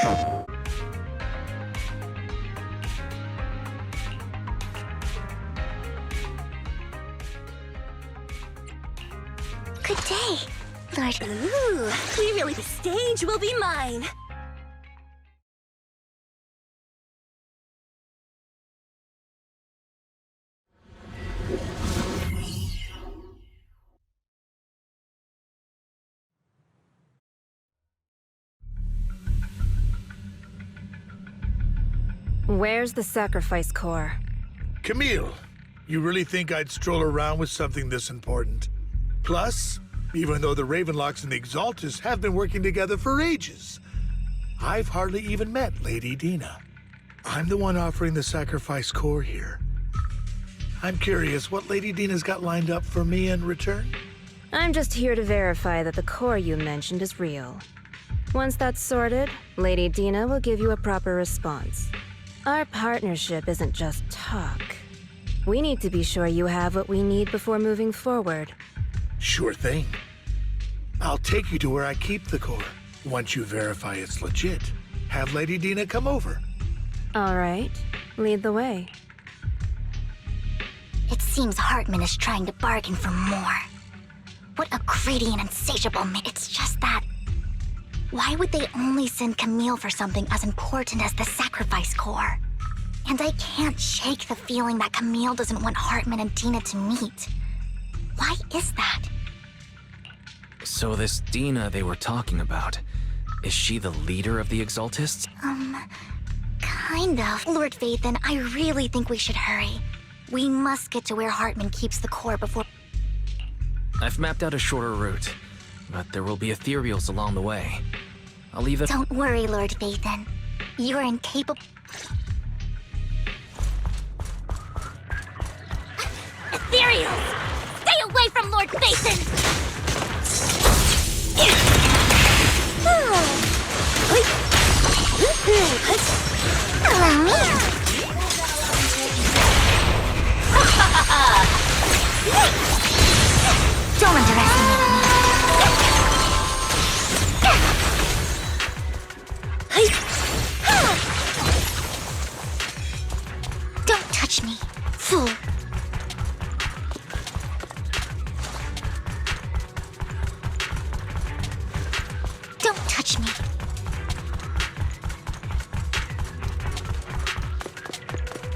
Good day, Lord. Ooh, clearly the stage will be mine. Where's the sacrifice core? Camille, you really think I'd stroll around with something this important? Plus, even though the Ravenlocks and the Exaltists have been working together for ages, I've hardly even met Lady Dina. I'm the one offering the sacrifice core here. I'm curious what Lady Dina's got lined up for me in return? I'm just here to verify that the core you mentioned is real. Once that's sorted, Lady Dina will give you a proper response. Our partnership isn't just talk. We need to be sure you have what we need before moving forward. Sure thing. I'll take you to where I keep the core. Once you verify it's legit, have Lady Dina come over. All right, lead the way. It seems Hartman is trying to bargain for more. What a greedy and insatiable man. It's just that... why would they only send Camille for something as important as the sacrifice core? And I can't shake the feeling that Camille doesn't want Hartman and Dina to meet. Why is that? So this Dina they were talking about, is she the leader of the Exaltists? Kind of. Lord Vathan, I really think we should hurry. We must get to where Hartman keeps the core before... I've mapped out a shorter route, but there will be ethereals along the way. I'll leave it- Don't worry, Lord Vathan. You are incapable... Ethereals! Stay away from Lord Vathan! Allow me! Don't underestimate me. Don't touch me, fool. Don't touch me.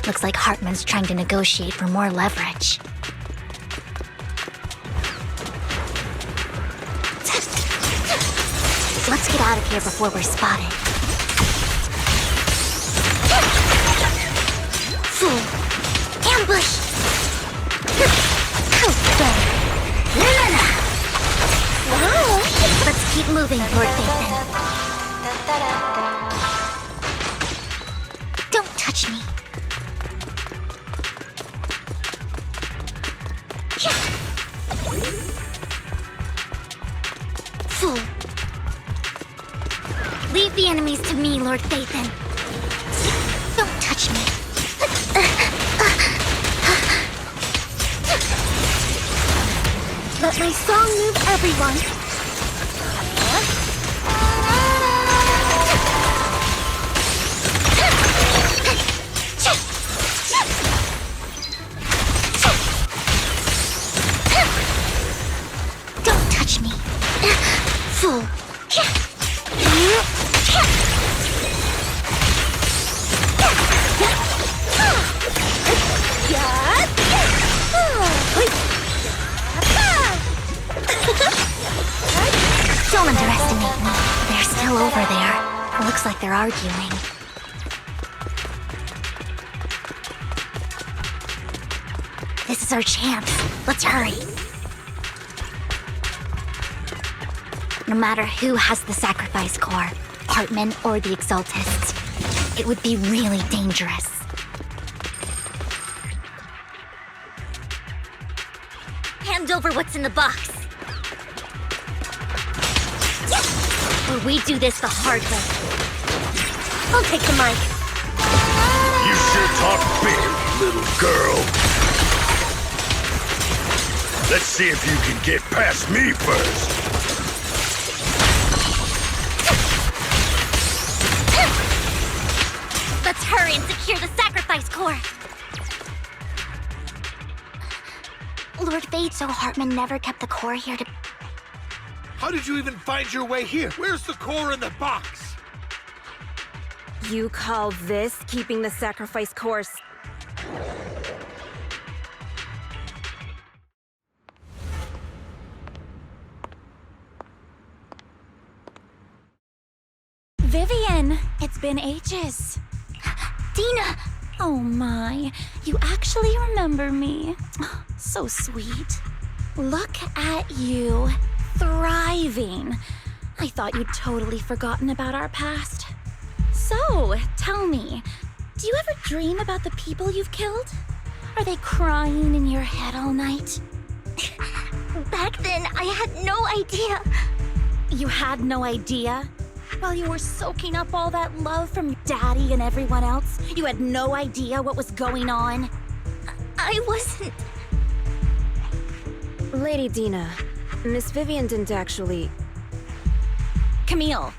Looks like Hartman's trying to negotiate for more leverage. Let's get out of here before we're spotted. Fool! Ambush! Let's keep moving, Lord Vathan. Don't touch me. Fool. Leave the enemies to me, Lord Vathan. Don't touch me. Let my song move everyone. Don't touch me. Fool. Don't underestimate me. They're still over there. Looks like they're arguing. This is our chance. Let's hurry. No matter who has the sacrifice core, Hartman or the Exaltists, it would be really dangerous. Hand over what's in the box. Or we do this the hard way. I'll take the mic. You sure talk big, little girl. Let's see if you can get past me first. her and secure the sacrifice core. Lord Fate, so Hartman never kept the core here to... How did you even find your way here? Where's the core in the box? You call this keeping the sacrifice course? Vivian, it's been ages. Dina! Oh my, you actually remember me. So sweet. Look at you, thriving. I thought you'd totally forgotten about our past. So, tell me, do you ever dream about the people you've killed? Are they crying in your head all night? Back then, I had no idea. You had no idea? While you were soaking up all that love from Daddy and everyone else, you had no idea what was going on? I wasn't... Lady Dina, Miss Vivian didn't actually... Camille,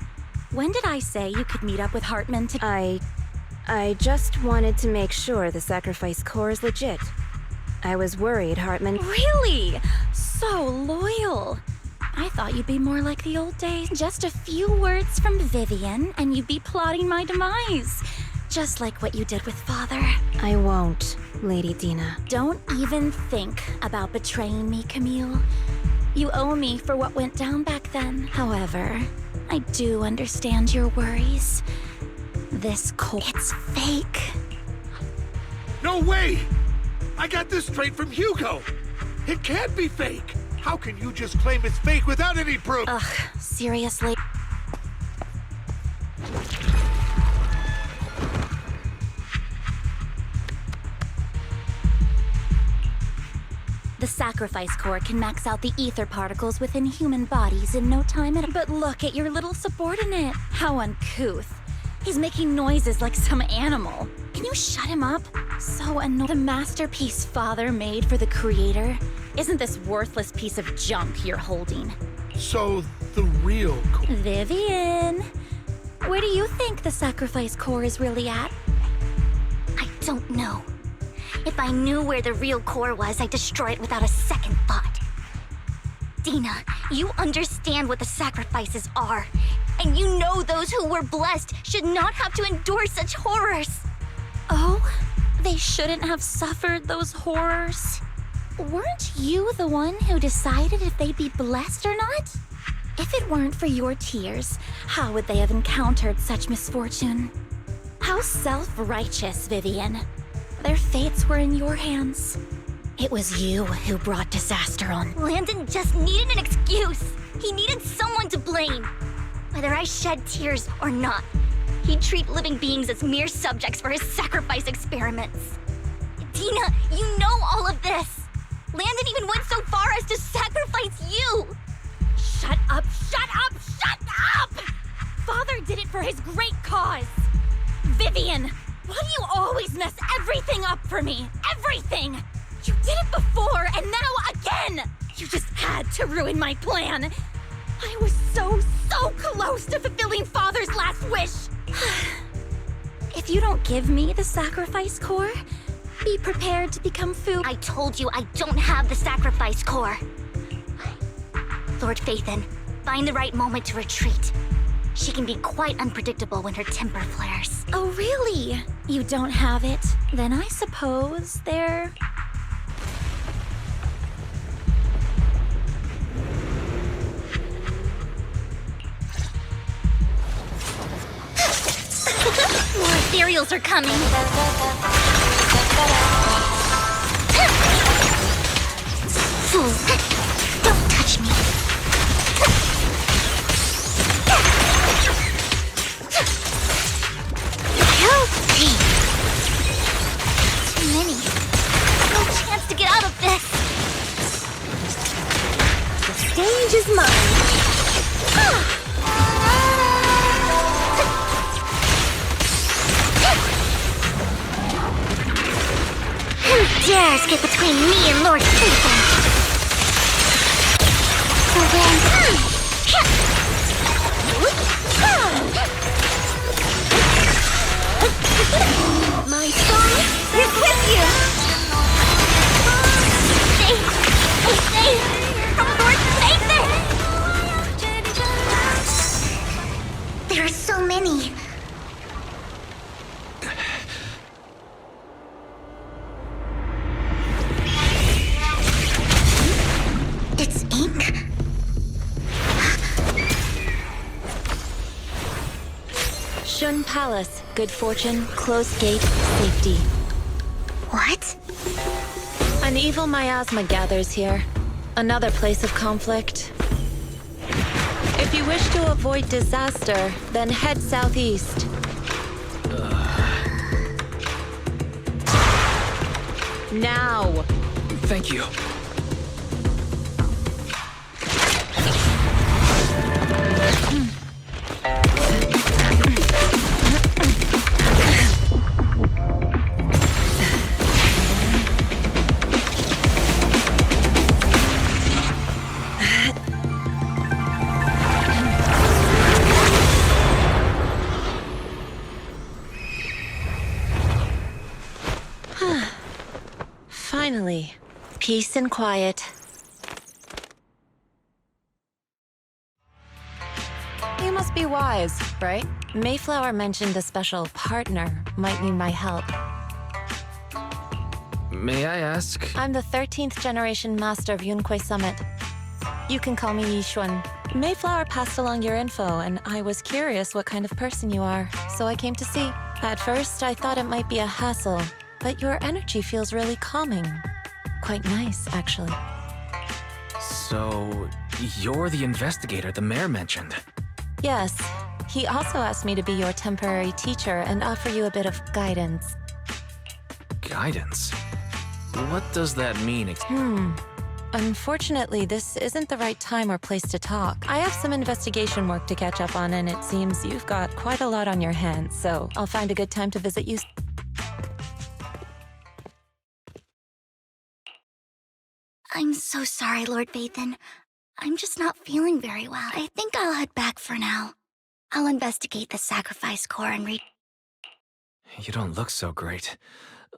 when did I say you could meet up with Hartman to... I just wanted to make sure the sacrifice core is legit. I was worried Hartman... Really? So loyal. I thought you'd be more like the old days. Just a few words from Vivian, and you'd be plotting my demise. Just like what you did with Father. I won't, Lady Dina. Don't even think about betraying me, Camille. You owe me for what went down back then. However, I do understand your worries. This core... It's fake. No way! I got this straight from Hugo! It can't be fake! How can you just claim it's fake without any proof? Ugh, seriously? The sacrifice core can max out the ether particles within human bodies in no time at all. But look at your little subordinate. How uncouth. He's making noises like some animal. Can you shut him up? So annoying. The masterpiece Father made for the creator. Isn't this worthless piece of junk you're holding? So, the real core... Vivian, where do you think the sacrifice core is really at? I don't know. If I knew where the real core was, I'd destroy it without a second thought. Dina, you understand what the sacrifices are. And you know those who were blessed should not have to endure such horrors. Oh, they shouldn't have suffered those horrors. Weren't you the one who decided if they'd be blessed or not? If it weren't for your tears, how would they have encountered such misfortune? How self-righteous, Vivian. Their fates were in your hands. It was you who brought disaster on. Landon just needed an excuse. He needed someone to blame. Whether I shed tears or not, he'd treat living beings as mere subjects for his sacrifice experiments. Dina, you know all of this. Landon even went so far as to sacrifice you! Shut up, shut up, shut up! Father did it for his great cause! Vivian, why do you always mess everything up for me? Everything! You did it before, and now again! You just had to ruin my plan! I was so close to fulfilling Father's last wish! If you don't give me the sacrifice core, be prepared to become food. I told you I don't have the sacrifice core. Lord Phaethon, find the right moment to retreat. She can be quite unpredictable when her temper flares. Oh, really? You don't have it? Then I suppose they're... More ethereals are coming. Fool! Don't touch me. Help me! Too many. No chance to get out of this. The stage is mine. Who dares get between me and Lord Phaethon? So then... are so many. It's ink? Shun Palace, good fortune, closed gate, safety. What? An evil miasma gathers here. Another place of conflict. If you wish to avoid disaster, then head southeast. Now! Thank you. Finally, peace and quiet. You must be wise, right? Mayflower mentioned a special partner might need my help. May I ask? I'm the 13th generation master of Yunque Summit. You can call me Yishuan. Mayflower passed along your info, and I was curious what kind of person you are, so I came to see. At first, I thought it might be a hassle, but your energy feels really calming. Quite nice, actually. So, you're the investigator the mayor mentioned. Yes. He also asked me to be your temporary teacher and offer you a bit of guidance. Guidance? What does that mean? Unfortunately, this isn't the right time or place to talk. I have some investigation work to catch up on, and it seems you've got quite a lot on your hands, so I'll find a good time to visit you. I'm so sorry, Lord Vathan. I'm just not feeling very well. I think I'll head back for now. I'll investigate the sacrifice core and read. You don't look so great.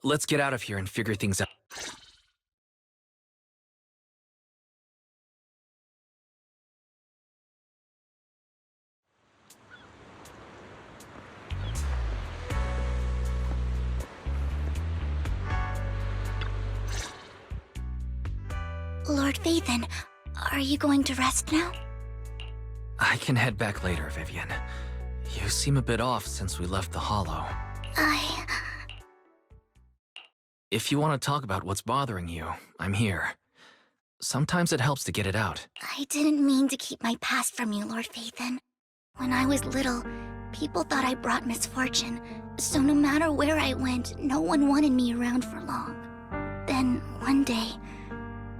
Let's get out of here and figure things out. Lord Vathan, are you going to rest now? I can head back later, Vivian. You seem a bit off since we left the Hollow. If you want to talk about what's bothering you, I'm here. Sometimes it helps to get it out. I didn't mean to keep my past from you, Lord Vathan. When I was little, people thought I brought misfortune, so no matter where I went, no one wanted me around for long. Then, one day,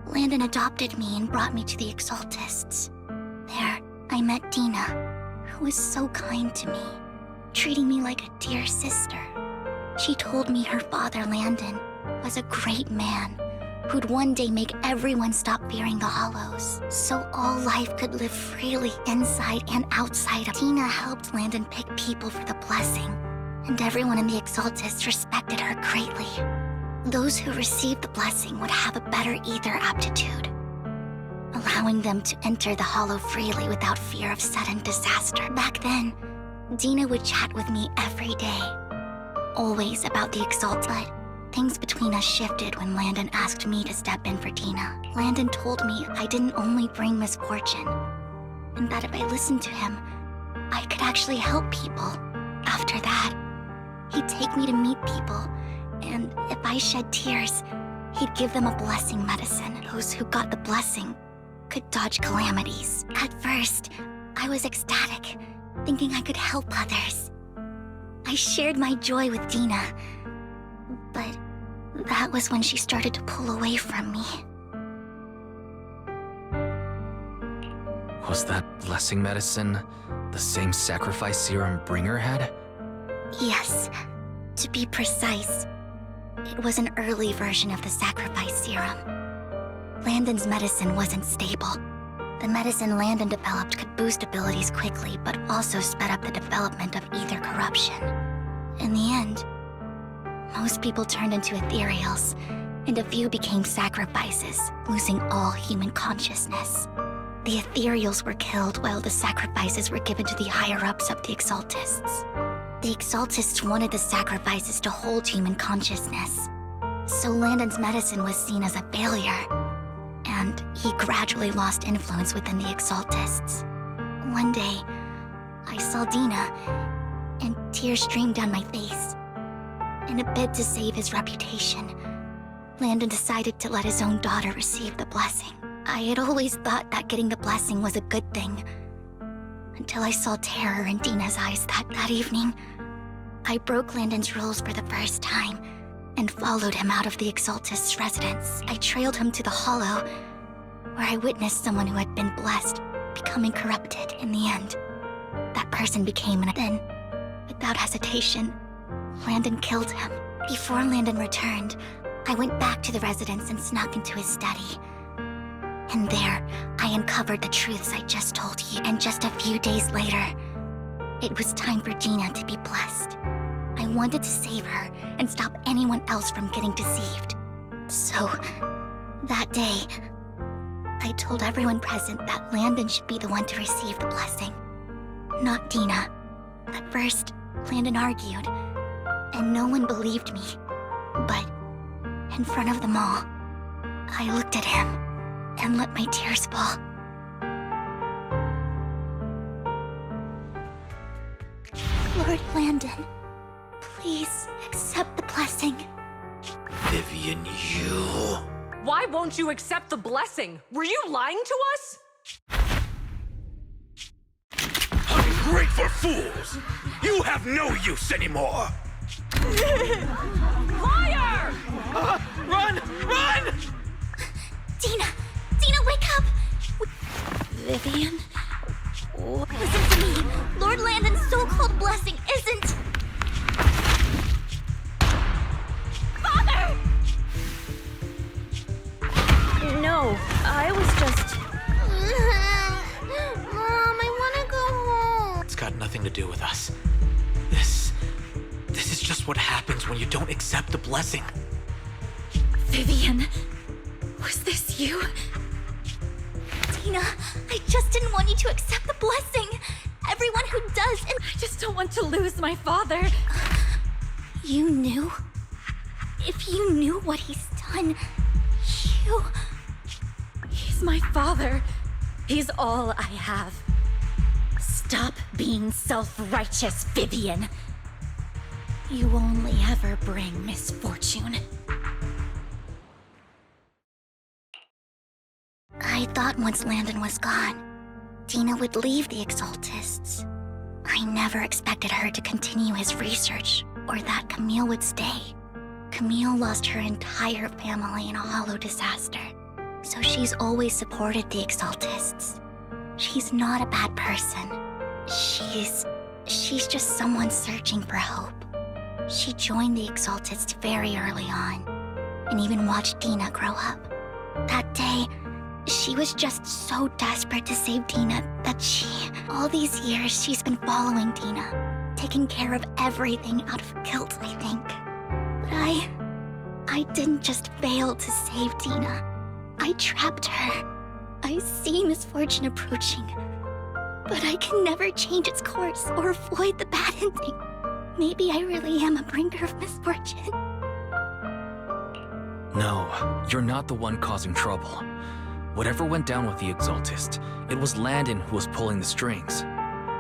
Landon adopted me and brought me to the Exaltists. There, I met Dina, who was so kind to me, treating me like a dear sister. She told me her father, Landon, was a great man who'd one day make everyone stop fearing the Hollows, so all life could live freely inside and outside of. Dina helped Landon pick people for the blessing, and everyone in the Exaltists respected her greatly. Those who received the blessing would have a better ether aptitude, allowing them to enter the Hollow freely without fear of sudden disaster. Back then, Dina would chat with me every day, always about the Exalt, but things between us shifted when Landon asked me to step in for Dina. Landon told me I didn't only bring misfortune, and that if I listened to him, I could actually help people. After that, he'd take me to meet people, and if I shed tears, he'd give them a blessing medicine. Those who got the blessing could dodge calamities. At first, I was ecstatic, thinking I could help others. I shared my joy with Dina, but that was when she started to pull away from me. Was that blessing medicine the same sacrifice serum Bringer had? Yes, to be precise, it was an early version of the sacrifice serum. Landon's medicine wasn't stable. The medicine Landon developed could boost abilities quickly, but also sped up the development of ether corruption. In the end, most people turned into ethereals, and a few became sacrifices, losing all human consciousness. The ethereals were killed while the sacrifices were given to the higher-ups of the Exaltists. The Exaltists wanted the sacrifices to hold human consciousness. So Landon's medicine was seen as a failure, and he gradually lost influence within the Exaltists. One day, I saw Dina, and tears streamed down my face. In a bid to save his reputation, Landon decided to let his own daughter receive the blessing. I had always thought that getting the blessing was a good thing, until I saw terror in Dina's eyes that evening. I broke Landon's rules for the first time, and followed him out of the Exaltist's residence. I trailed him to the Hollow, where I witnessed someone who had been blessed becoming corrupted in the end. That person became an... Then, without hesitation, Landon killed him. Before Landon returned, I went back to the residence and snuck into his study. And there, I uncovered the truths I just told you. And just a few days later, it was time for Dina to be blessed. I wanted to save her and stop anyone else from getting deceived. So, that day, I told everyone present that Landon should be the one to receive the blessing, not Dina. At first, Landon argued, and no one believed me. But, in front of them all, I looked at him and let my tears fall. Lord Landon, please accept the blessing. Vivian, you... Why won't you accept the blessing? Were you lying to us? Ungrateful fools! You have no use anymore! Liar! Run! Run! Dina! Dina, wake up! Vivian? Listen to me. Lord Landon's so-called blessing isn't... Father! No, I was just... Mom, I want to go home. It's got nothing to do with us. This is just what happens when you don't accept the blessing. Vivian, was this you? Dina, I just didn't want you to accept the blessing. Everyone who does, and... I just don't want to lose my father. You knew? If you knew what he's done, you... He's my father. He's all I have. Stop being self-righteous, Vivian. You only ever bring misfortune. I thought once Landon was gone, Dina would leave the Exaltists. I never expected her to continue his research, or that Camille would stay. Camille lost her entire family in a hollow disaster, so she's always supported the Exaltists. She's not a bad person. She's just someone searching for hope. She joined the Exaltists very early on, and even watched Dina grow up. That day, she was just so desperate to save Dina that all these years, she's been following Dina, taking care of everything out of guilt, I think. But I didn't just fail to save Dina. I trapped her. I see misfortune approaching, but I can never change its course or avoid the bad ending. Maybe I really am a bringer of misfortune. No, you're not the one causing trouble. Whatever went down with the Exaltist, it was Landon who was pulling the strings.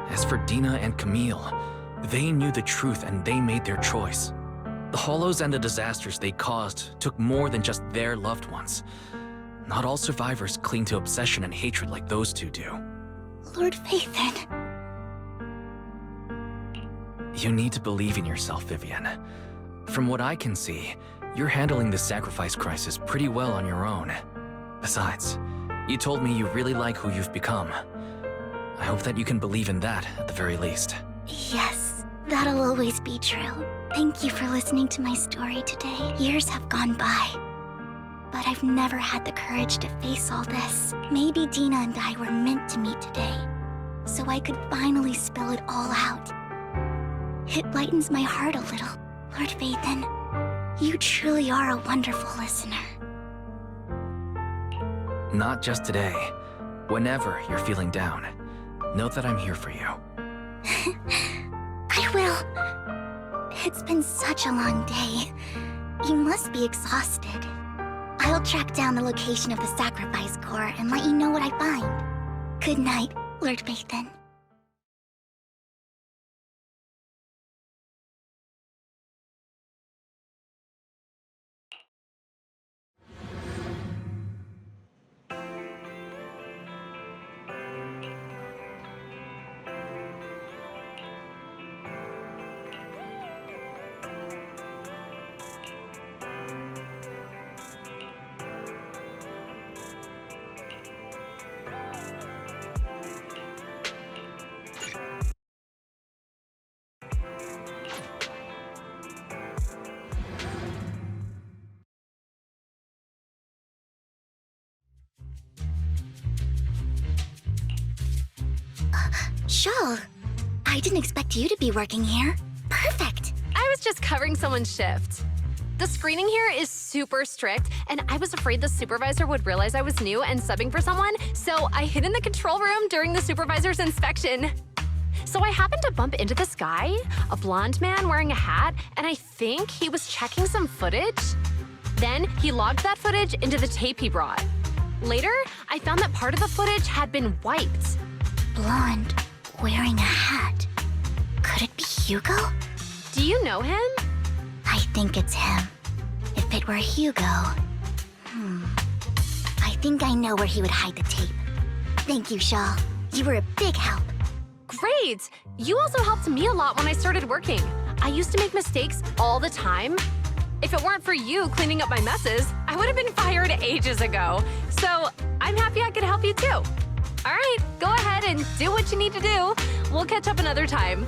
As for Dina and Camille, they knew the truth and they made their choice. The Hollows and the disasters they caused took more than just their loved ones. Not all survivors cling to obsession and hatred like those two do. Lord Phaethon. You need to believe in yourself, Vivian. From what I can see, you're handling the sacrifice crisis pretty well on your own. Besides, you told me you really like who you've become. I hope that you can believe in that, at the very least. Yes, that'll always be true. Thank you for listening to my story today. Years have gone by, but I've never had the courage to face all this. Maybe Dina and I were meant to meet today, so I could finally spill it all out. It lightens my heart a little. Lord Phaethon, you truly are a wonderful listener. Not just today, Whenever you're feeling down, know that I'm here for you. I will. It's been such a long day. You must be exhausted. I'll track down the location of the sacrifice core and let you know what I find. Good night, Lord Bathan. Shawl, I didn't expect you to be working here. Perfect. I was just covering someone's shift. The screening here is super strict, and I was afraid the supervisor would realize I was new and subbing for someone, so I hid in the control room during the supervisor's inspection. So I happened to bump into this guy, a blonde man wearing a hat, and I think he was checking some footage. Then he logged that footage into the tape he brought. Later, I found that part of the footage had been wiped. Blonde, wearing a hat. Could it be Hugo? Do you know him? I think it's him. If it were Hugo... I think I know where he would hide the tape. Thank you, Shaw. You were a big help. Great! You also helped me a lot when I started working. I used to make mistakes all the time. If it weren't for you cleaning up my messes, I would have been fired ages ago. So I'm happy I could help you too. All right, go ahead and do what you need to do. We'll catch up another time.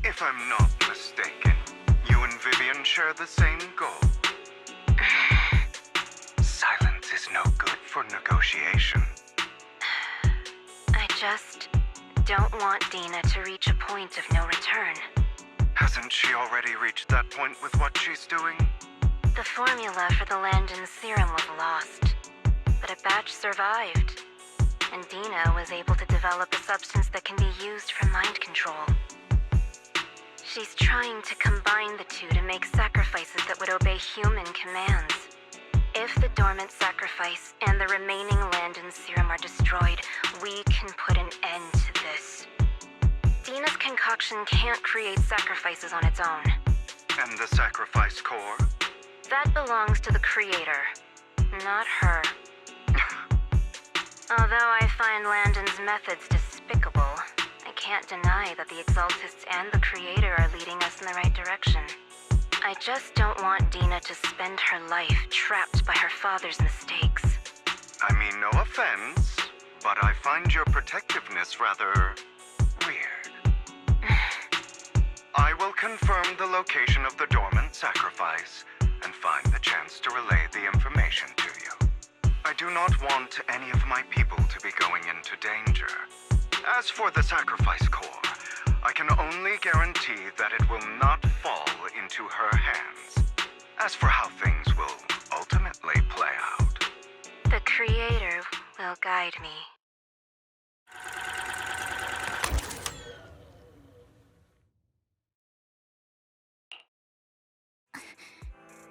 If I'm not mistaken, you and Vivian share the same goal. Silence is no good for negotiation. I just don't want Dina to reach a point of no return. Hasn't she already reached that point with what she's doing? The formula for the Landon serum was lost, but a batch survived, and Dina was able to develop a substance that can be used for mind control. She's trying to combine the two to make sacrifices that would obey human commands. If the dormant sacrifice and the remaining Landon serum are destroyed, we can put an end to this. Dina's concoction can't create sacrifices on its own. And the sacrifice core? That belongs to the creator, not her. Although I find Landon's methods despicable, I can't deny that the Exaltists and the creator are leading us in the right direction. I just don't want Dina to spend her life trapped by her father's mistakes. I mean, no offense, but I find your protectiveness rather weird. I will confirm the location of the dormant sacrifice and find the chance to relay the information to you. I do not want any of my people to be going into danger. As for the sacrifice core, I can only guarantee that it will not fall into her hands. As for how things will ultimately play out, The creator will guide me.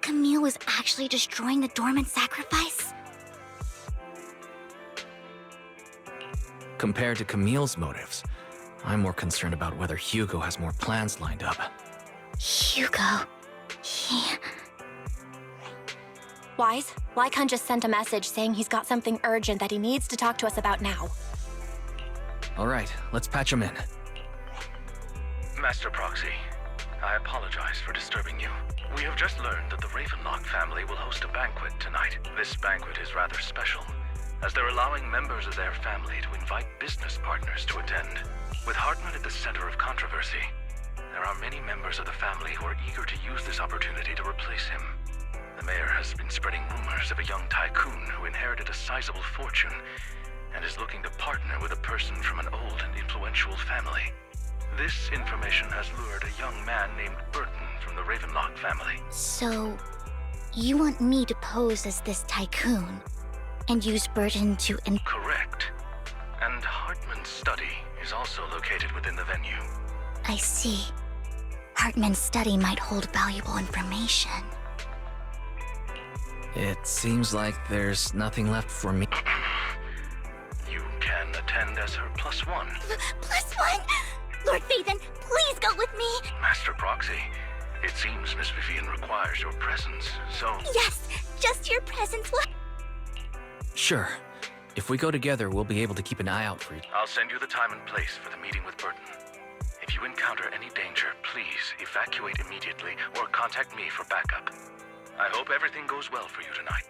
Camille was actually destroying the dormant sacrifice? Compared to Camille's motives, I'm more concerned about whether Hugo has more plans lined up. Hugo... he... Wise, Lycon just sent a message saying he's got something urgent that he needs to talk to us about now. All right, let's patch him in. Master Proxy, I apologize for disturbing you. We have just learned that the Ravenlock family will host a banquet tonight. This banquet is rather special, as they're allowing members of their family to invite business partners to attend. With Hartman at the center of controversy, there are many members of the family who are eager to use this opportunity to replace him. The mayor has been spreading rumors of a young tycoon who inherited a sizable fortune and is looking to partner with a person from an old and influential family. This information has lured a young man named Burton from the Ravenlock family. So... you want me to pose as this tycoon, and use Burton to Correct. And Hartman's study is also located within the venue. I see. Hartman's study might hold valuable information. It seems like there's nothing left for me. You can attend as her +1. +1? Lord Phaethon, please go with me! Master Proxy, it seems Miss Vivian requires your presence, so... Yes, just your presence will... Sure. If we go together, we'll be able to keep an eye out for you. I'll send you the time and place for the meeting with Burton. If you encounter any danger, please evacuate immediately or contact me for backup. I hope everything goes well for you tonight.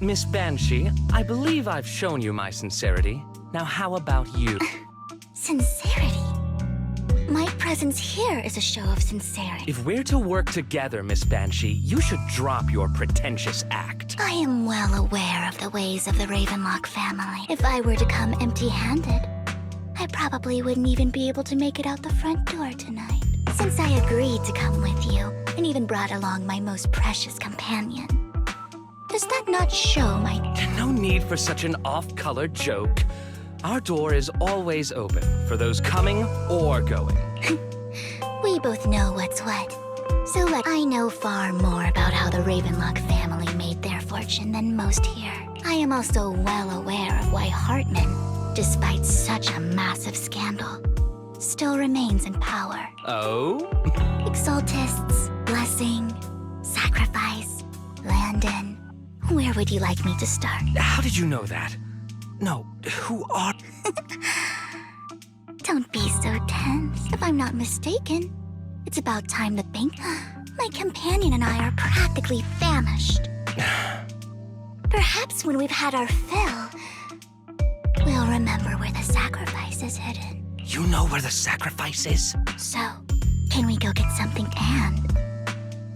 Miss Banshee, I believe I've shown you my sincerity. Now how about you? Sincerity. My presence here is a show of sincerity. If we're to work together, Miss Banshee, you should drop your pretentious act. I am well aware of the ways of the Ravenlock family. If I were to come empty-handed, I probably wouldn't even be able to make it out the front door tonight. Since I agreed to come with you, and even brought along my most precious companion, does that not show my... No need for such an off-color joke. Our door is always open for those coming or going. We both know what's what. So I know far more about how the Ravenlock family made their fortune than most here. I am also well aware of why Hartman, despite such a massive scandal, still remains in power. Oh? Exaltists, blessing, sacrifice, Landon. Where would you like me to start? How did you know that? No, who are... Don't be so tense. If I'm not mistaken, it's about time the bank... My companion and I are practically famished. Perhaps when we've had our fill, we'll remember where the sacrifice is hidden. You know where the sacrifice is? So, can we go get something to hand?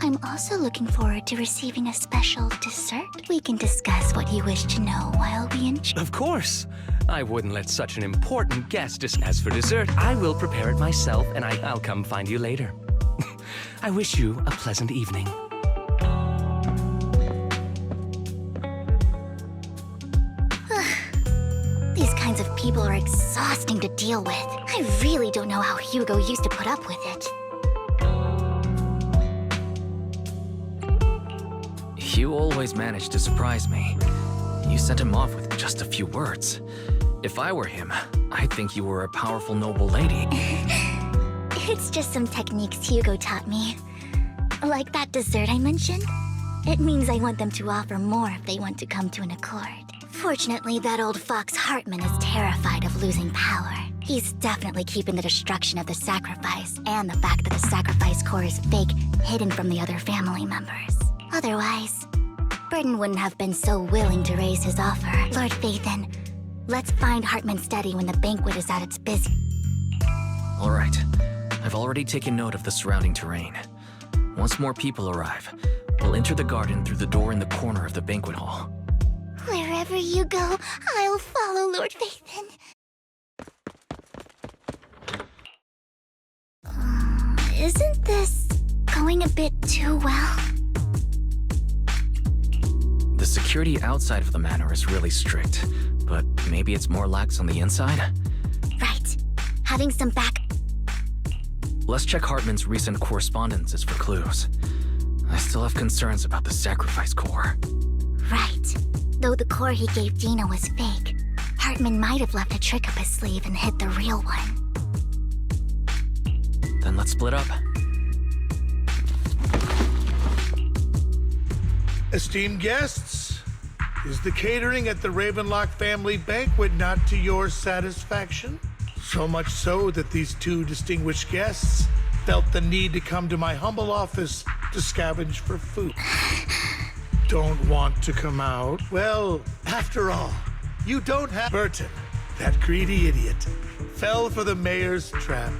I'm also looking forward to receiving a special dessert. We can discuss what you wish to know while we enjoy. Of course. I wouldn't let such an important guest as for dessert. I will prepare it myself, and I'll come find you later. I wish you a pleasant evening. These kinds of people are exhausting to deal with. I really don't know how Hugo used to put up with it. You always manage to surprise me. You sent him off with just a few words. If I were him, I'd think you were a powerful, noble lady. It's just some techniques Hugo taught me. Like that dessert I mentioned. It means I want them to offer more if they want to come to an accord. Fortunately, that old fox Hartman is terrified of losing power. He's definitely keeping the destruction of the sacrifice and the fact that the sacrifice core is fake hidden from the other family members. Otherwise, Burden wouldn't have been so willing to raise his offer. Lord Phaethon, let's find Hartman steady when the banquet is at its busy. All right. I've already taken note of the surrounding terrain. Once more people arrive, we'll enter the garden through the door in the corner of the banquet hall. Wherever you go, I'll follow, Lord Phaethon. Isn't this going a bit too well? The security outside of the manor is really strict, but maybe it's more lax on the inside? Right. Having some back... Let's check Hartman's recent correspondences for clues. I still have concerns about the sacrifice core. Right. Though the core he gave Dina was fake, Hartman might have left a trick up his sleeve and hid the real one. Then let's split up. Esteemed guests, is the catering at the Ravenlock family banquet not to your satisfaction? So much so that these two distinguished guests felt the need to come to my humble office to scavenge for food. Don't want to come out? Well, after all, you don't have... Burton, that greedy idiot, fell for the mayor's trap.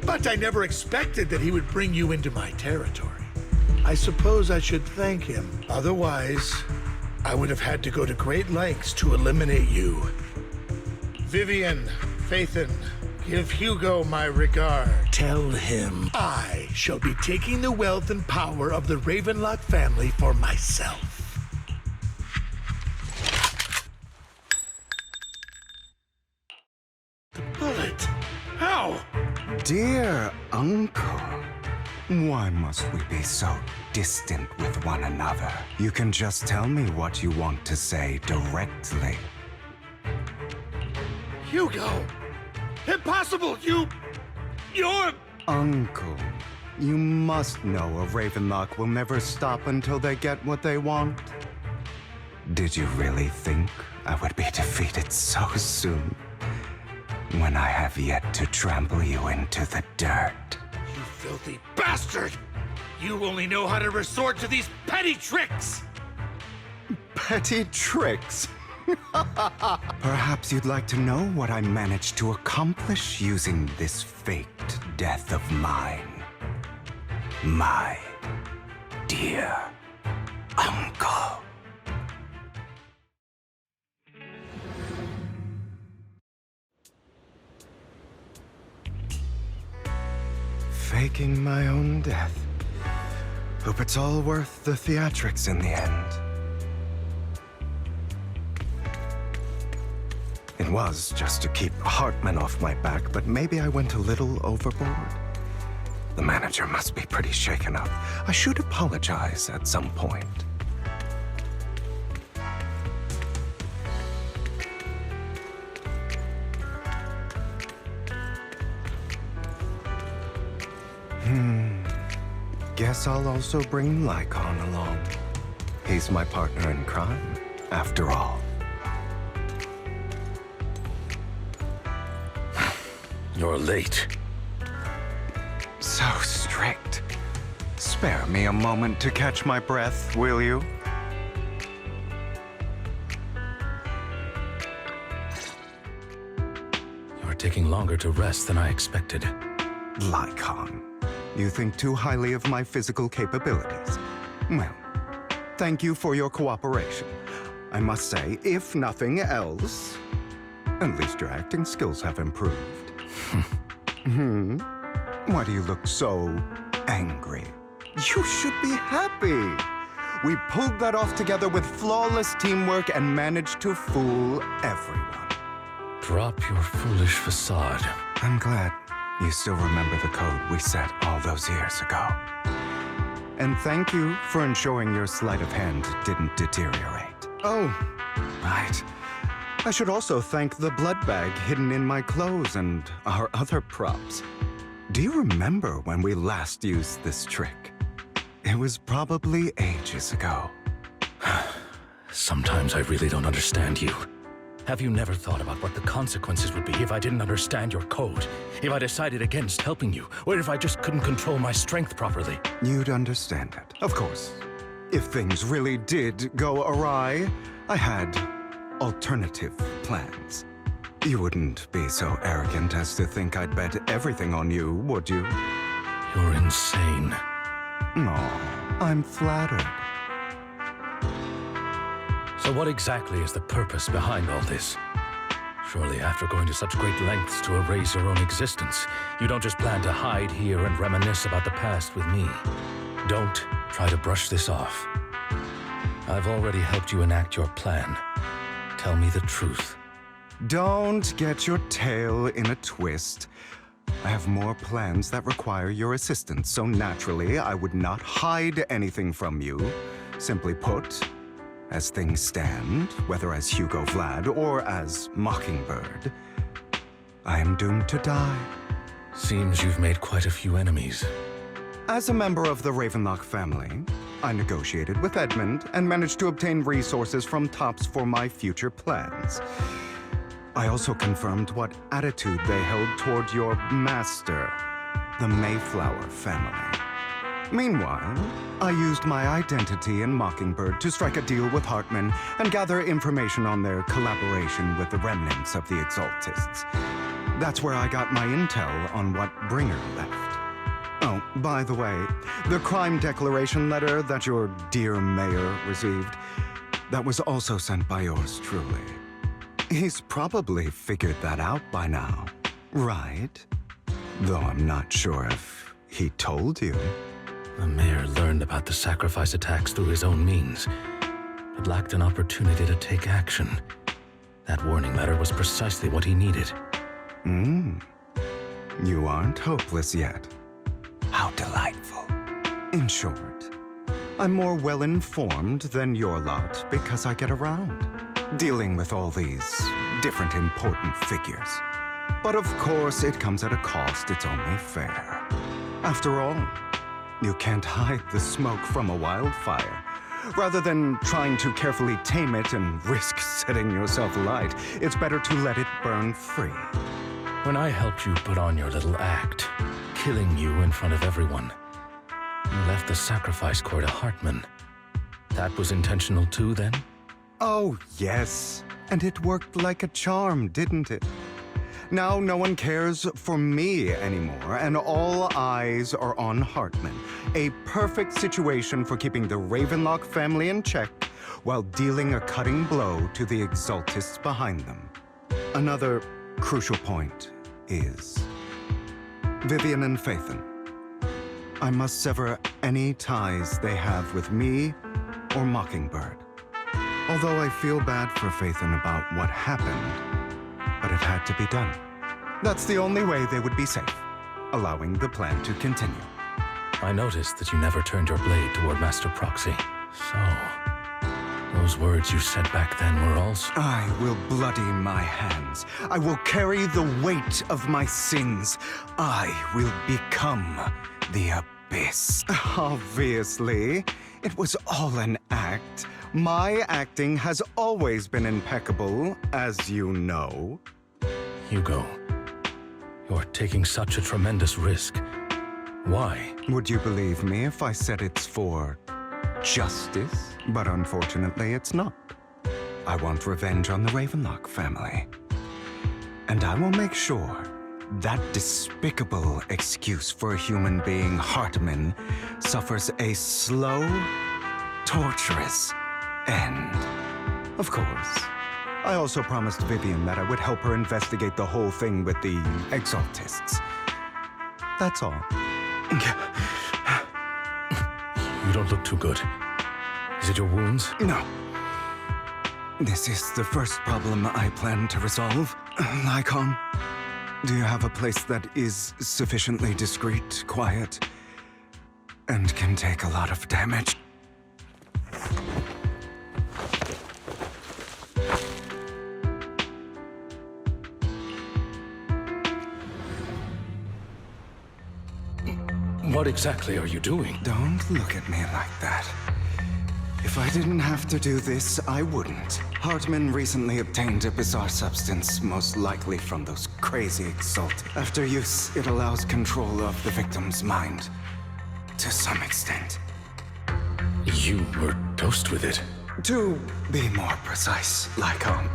But I never expected that he would bring you into my territory. I suppose I should thank him. Otherwise, I would have had to go to great lengths to eliminate you. Vivian, Phaethon, give Hugo my regard. Tell him I shall be taking the wealth and power of the Ravenlock family for myself. The bullet. How? Dear Uncle, why must we be so distant with one another? You can just tell me what you want to say directly. Hugo! Impossible! You're... Uncle, you must know a Ravenlock will never stop until they get what they want. Did you really think I would be defeated so soon? When I have yet to trample you into the dirt. You filthy bastard! You only know how to resort to these petty tricks! Petty tricks. Perhaps you'd like to know what I managed to accomplish using this faked death of mine. My dear uncle. Faking my own death. Hope it's all worth the theatrics in the end. It was just to keep Hartman off my back, but maybe I went a little overboard. The manager must be pretty shaken up. I should apologize at some point. Guess I'll also bring Lycon along. He's my partner in crime, after all. You're late. So strict. Spare me a moment to catch my breath, will you? You're taking longer to rest than I expected. Lycon, you think too highly of my physical capabilities. Well, thank you for your cooperation. I must say, if nothing else, at least your acting skills have improved. Why do you look so angry? You should be happy. We pulled that off together with flawless teamwork and managed to fool everyone. Drop your foolish facade. I'm glad you still remember the code we set all those years ago. And thank you for ensuring your sleight of hand didn't deteriorate. Oh, right. I should also thank the blood bag hidden in my clothes and our other props. Do you remember when we last used this trick? It was probably ages ago. Sometimes I really don't understand you. Have you never thought about what the consequences would be if I didn't understand your code? If I decided against helping you? Or if I just couldn't control my strength properly? You'd understand it, of course. If things really did go awry, I had alternative plans. You wouldn't be so arrogant as to think I'd bet everything on you, would you? You're insane. No, I'm flattered. So what exactly is the purpose behind all this? Surely after going to such great lengths to erase your own existence, you don't just plan to hide here and reminisce about the past with me. Don't try to brush this off. I've already helped you enact your plan. Tell me the truth. Don't get your tail in a twist. I have more plans that require your assistance, so naturally I would not hide anything from you. Simply put, as things stand, whether as Hugo Vlad or as Mockingbird, I am doomed to die. Seems you've made quite a few enemies. As a member of the Ravenlock family, I negotiated with Edmund and managed to obtain resources from Tops for my future plans. I also confirmed what attitude they held toward your master, the Mayflower family. Meanwhile, I used my identity in Mockingbird to strike a deal with Hartman and gather information on their collaboration with the remnants of the Exaltists. That's where I got my intel on what Bringer left. Oh, by the way, the crime declaration letter that your dear mayor received, that was also sent by yours truly. He's probably figured that out by now, right? Though I'm not sure if he told you. The mayor learned about the sacrifice attacks through his own means, but lacked an opportunity to take action. That warning letter was precisely what he needed. You aren't hopeless yet. How delightful. In short, I'm more well-informed than your lot because I get around, dealing with all these different important figures. But of course, it comes at a cost. It's only fair. After all, you can't hide the smoke from a wildfire. Rather than trying to carefully tame it and risk setting yourself alight, it's better to let it burn free. When I helped you put on your little act, killing you in front of everyone, you left the sacrifice core to Hartman. That was intentional too, then? Oh, yes. And it worked like a charm, didn't it? Now no one cares for me anymore, and all eyes are on Hartman. A perfect situation for keeping the Ravenlock family in check while dealing a cutting blow to the Exaltists behind them. Another crucial point is Vivian and Phaethon. I must sever any ties they have with me or Mockingbird. Although I feel bad for Phaethon about what happened, but it had to be done. That's the only way they would be safe, allowing the plan to continue. I noticed that you never turned your blade toward Master Proxy. So, those words you said back then were also... I will bloody my hands. I will carry the weight of my sins. I will become the Abyss. Obviously, it was all an act. My acting has always been impeccable, as you know. Hugo, you're taking such a tremendous risk. Why? Would you believe me if I said it's for justice? But unfortunately, it's not. I want revenge on the Ravenlock family. And I will make sure that despicable excuse for a human being, Hartman, suffers a slow, torturous end. Of course. I also promised Vivian that I would help her investigate the whole thing with the Exaltists. That's all. You don't look too good. Is it your wounds? No. This is the first problem I plan to resolve. Lycon, do you have a place that is sufficiently discreet, quiet, and can take a lot of damage? What exactly are you doing? Don't look at me like that. If I didn't have to do this, I wouldn't. Hartman recently obtained a bizarre substance, most likely from those crazy Exalted. After use, it allows control of the victim's mind. To some extent. You were dosed with it. To be more precise, Lycon,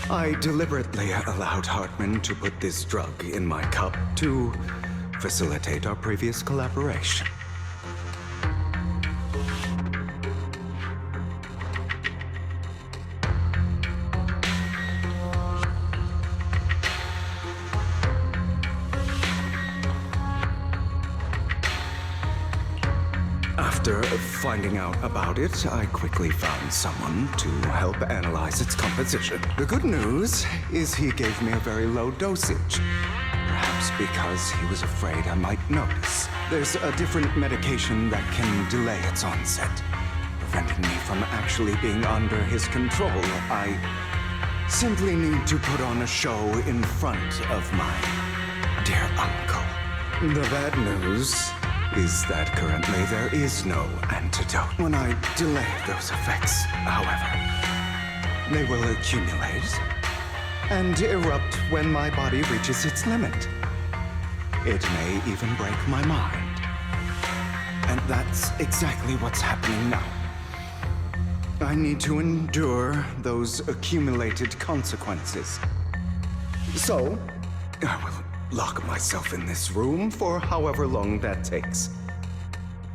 I deliberately allowed Hartman to put this drug in my cup to facilitate our previous collaboration. After finding out about it, I quickly found someone to help analyze its composition. The good news is he gave me a very low dosage. Perhaps because he was afraid I might notice. There's a different medication that can delay its onset, preventing me from actually being under his control. I simply need to put on a show in front of my dear uncle. The bad news is that currently there is no antidote. When I delay those effects, however, they will accumulate and erupt when my body reaches its limit. It may even break my mind. And that's exactly what's happening now. I need to endure those accumulated consequences. So, I will lock myself in this room for however long that takes.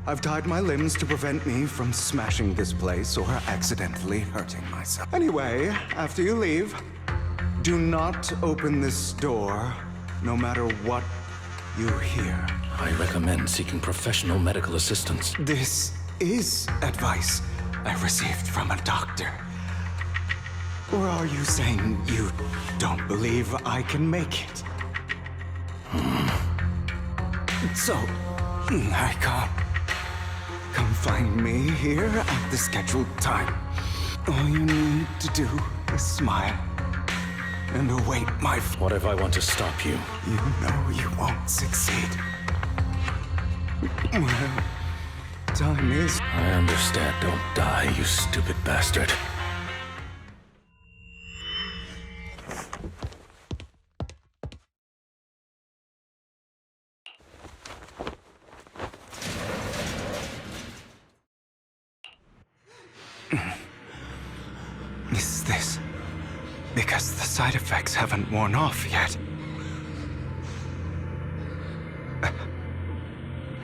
I've tied my limbs to prevent me from smashing this place or accidentally hurting myself. Anyway, after you leave, do not open this door, no matter what you hear. I recommend seeking professional medical assistance. This is advice I received from a doctor. Or are you saying you don't believe I can make it? So, I come find me here at the scheduled time. All you need to do is smile and await my... What if I want to stop you? You know you won't succeed. Well, time is... I understand. Don't die, you stupid bastard. Because the side effects haven't worn off yet.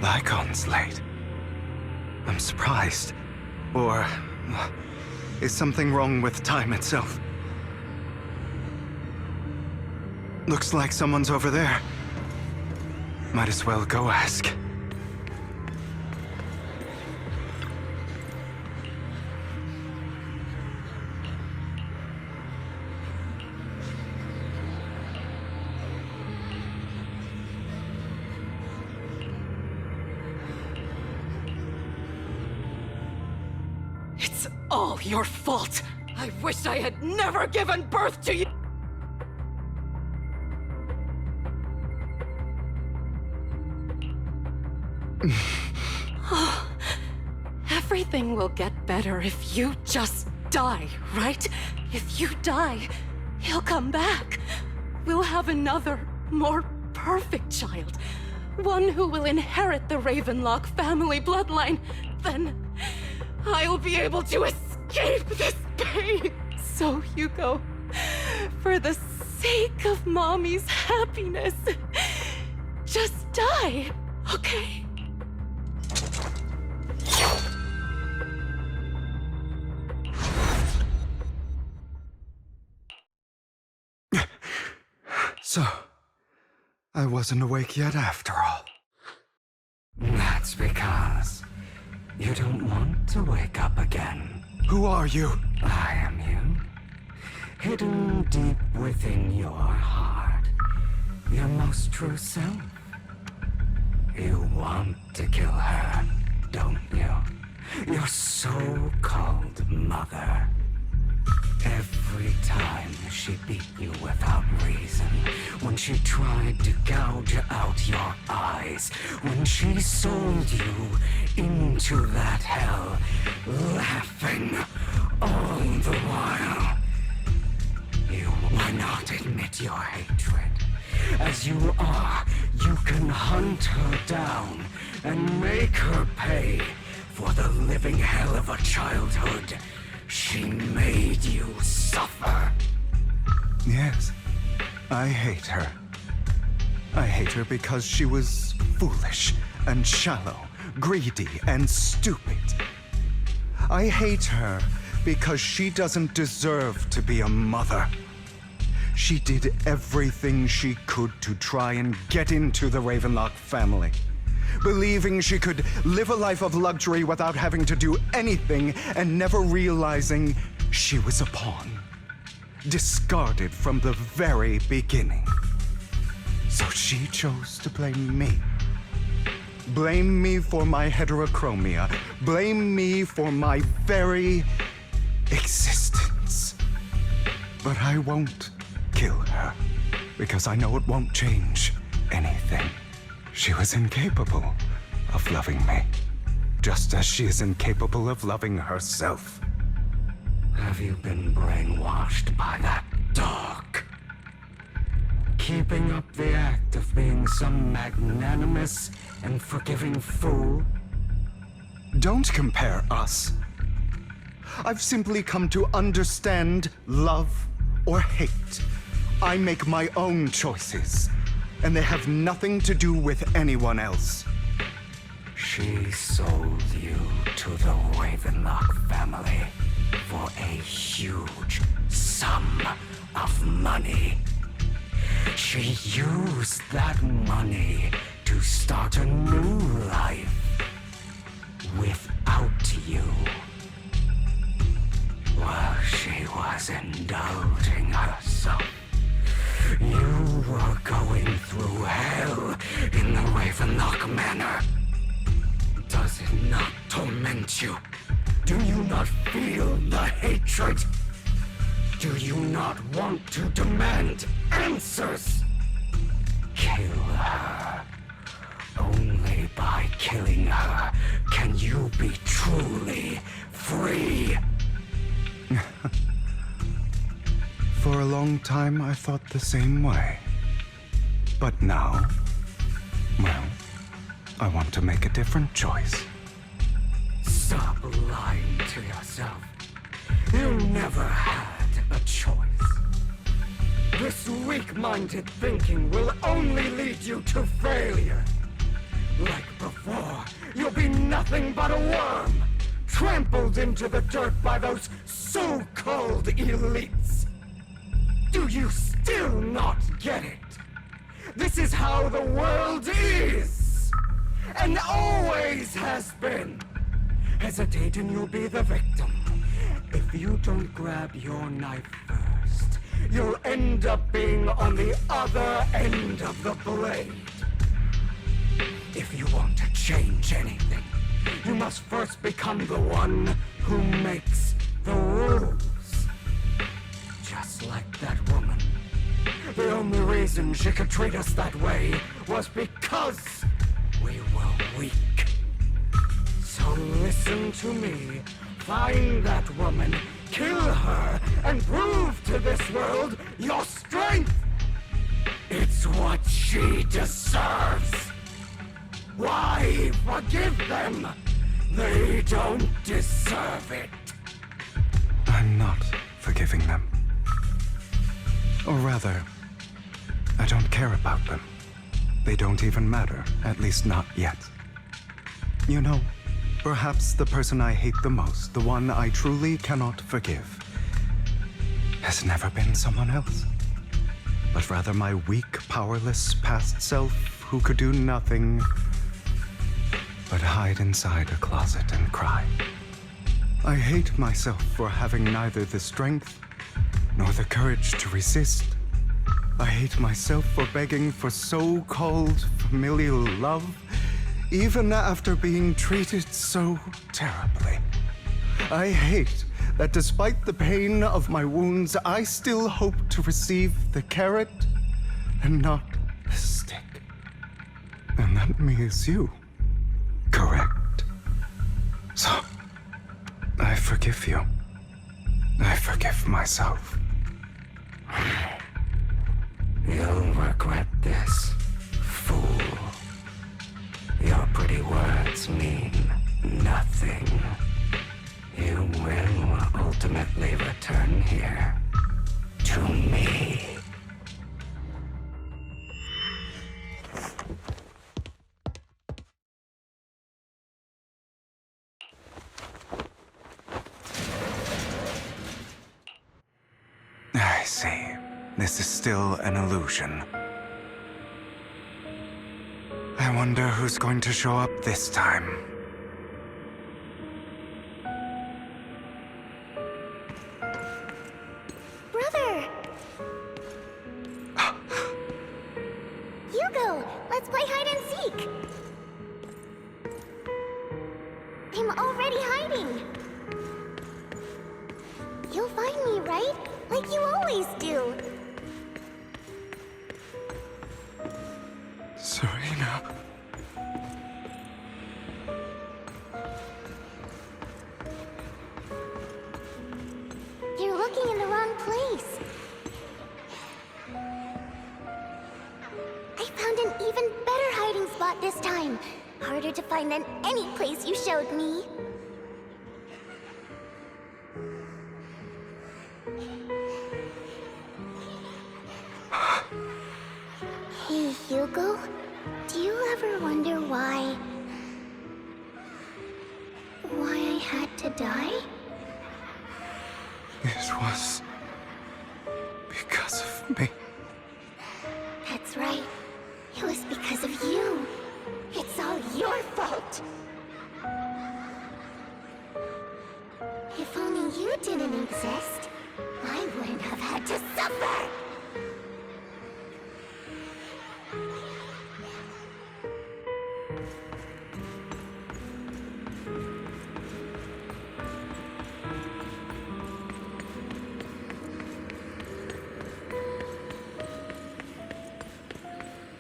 Lycon's late. I'm surprised. Or is something wrong with time itself? Looks like someone's over there. Might as well go ask. It's all your fault. I wish I had never given birth to you. Everything will get better if you just die, right? If you die, he'll come back. We'll have another, more perfect child. One who will inherit the Ravenlock family bloodline. Then I'll be able to escape this pain. So, Hugo, for the sake of Mommy's happiness, just die, okay? So, I wasn't awake yet after all. That's because you don't want to wake up again. Who are you? I am you. Hidden deep within your heart. Your most true self. You want to kill her, don't you? Your so-called mother. Every time she beat you without reason, when she tried to gouge out your eyes, when she sold you into that hell, laughing all the while. You will not admit your hatred. As you are, you can hunt her down and make her pay for the living hell of a childhood she made you suffer. Yes, I hate her. I hate her because she was foolish and shallow, greedy and stupid. I hate her because she doesn't deserve to be a mother. She did everything she could to try and get into the Ravenlock family, believing she could live a life of luxury without having to do anything and never realizing she was a pawn, discarded from the very beginning. So she chose to blame me. Blame me for my heterochromia. Blame me for my very existence. But I won't kill her, because I know it won't change anything. She was incapable of loving me, just as she is incapable of loving herself. Have you been brainwashed by that dog? Keeping up the act of being some magnanimous and forgiving fool? Don't compare us. I've simply come to understand love or hate. I make my own choices, and they have nothing to do with anyone else. She sold you to the Ravenlock family for a huge sum of money. She used that money to start a new life without you. While she was indulging herself, you were going through hell in the Ravenlock Manor. Does it not torment you? Do you not feel the hatred? Do you not want to demand answers? Kill her. Only by killing her can you be truly free. For a long time, I thought the same way. But now, well, I want to make a different choice. Stop lying to yourself. You never had a choice. This weak-minded thinking will only lead you to failure. Like before, you'll be nothing but a worm, trampled into the dirt by those so-called elites. Do you still not get it? This is how the world is, and always has been. Hesitate and you'll be the victim. If you don't grab your knife first, you'll end up being on the other end of the blade. If you want to change anything, you must first become the one who makes the rules. Just like that woman. The only reason she could treat us that way was because we were weak. So listen to me. Find that woman, kill her, and prove to this world your strength. It's what she deserves. Why forgive them? They don't deserve it. I'm not forgiving them. Or rather, I don't care about them. They don't even matter, at least not yet. You know, perhaps the person I hate the most, the one I truly cannot forgive, has never been someone else, but rather my weak, powerless past self who could do nothing but hide inside a closet and cry. I hate myself for having neither the strength nor the courage to resist. I hate myself for begging for so-called familial love, even after being treated so terribly. I hate that despite the pain of my wounds, I still hope to receive the carrot and not the stick. And that me is you. Correct. So, I forgive you. I forgive myself. You'll regret this, fool. Your pretty words mean nothing. You will ultimately return here to me. I see. This is still an illusion. I wonder who's going to show up this time. Brother! Hugo, let's play hide and seek! I'm already hiding! You'll find me, right? Like you always do! Serena. You're looking in the wrong place. I found an even better hiding spot this time. Harder to find than any place you showed me. Hey, Hugo. Do you ever wonder why I had to die? It was because of me. That's right. It was because of you. It's all your fault. If only you didn't exist, I wouldn't have had to suffer.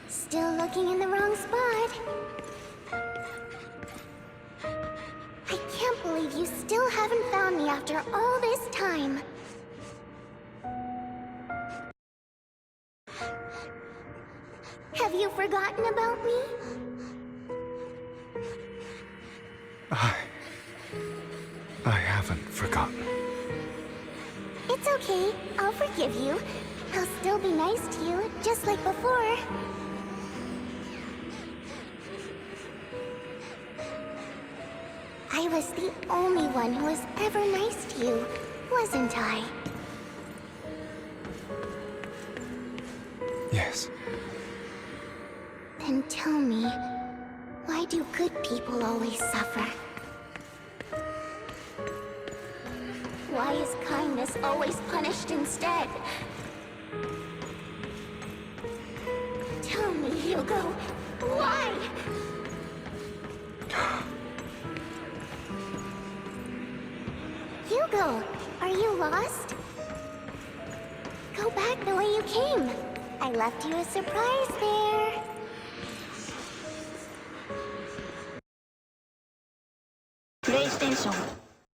Still looking in the wrong spot. I can't believe you still haven't found me after all this time. Have you forgotten about me? I haven't forgotten. It's okay. I'll forgive you. I'll still be nice to you, just like before. I was the only one who was ever nice to you, wasn't I? Yes. Then tell me, why do good people always suffer? Why is kindness always punished instead? Tell me, Hugo, why? Hugo, are you lost? Go back the way you came. I left you a surprise there. PlayStation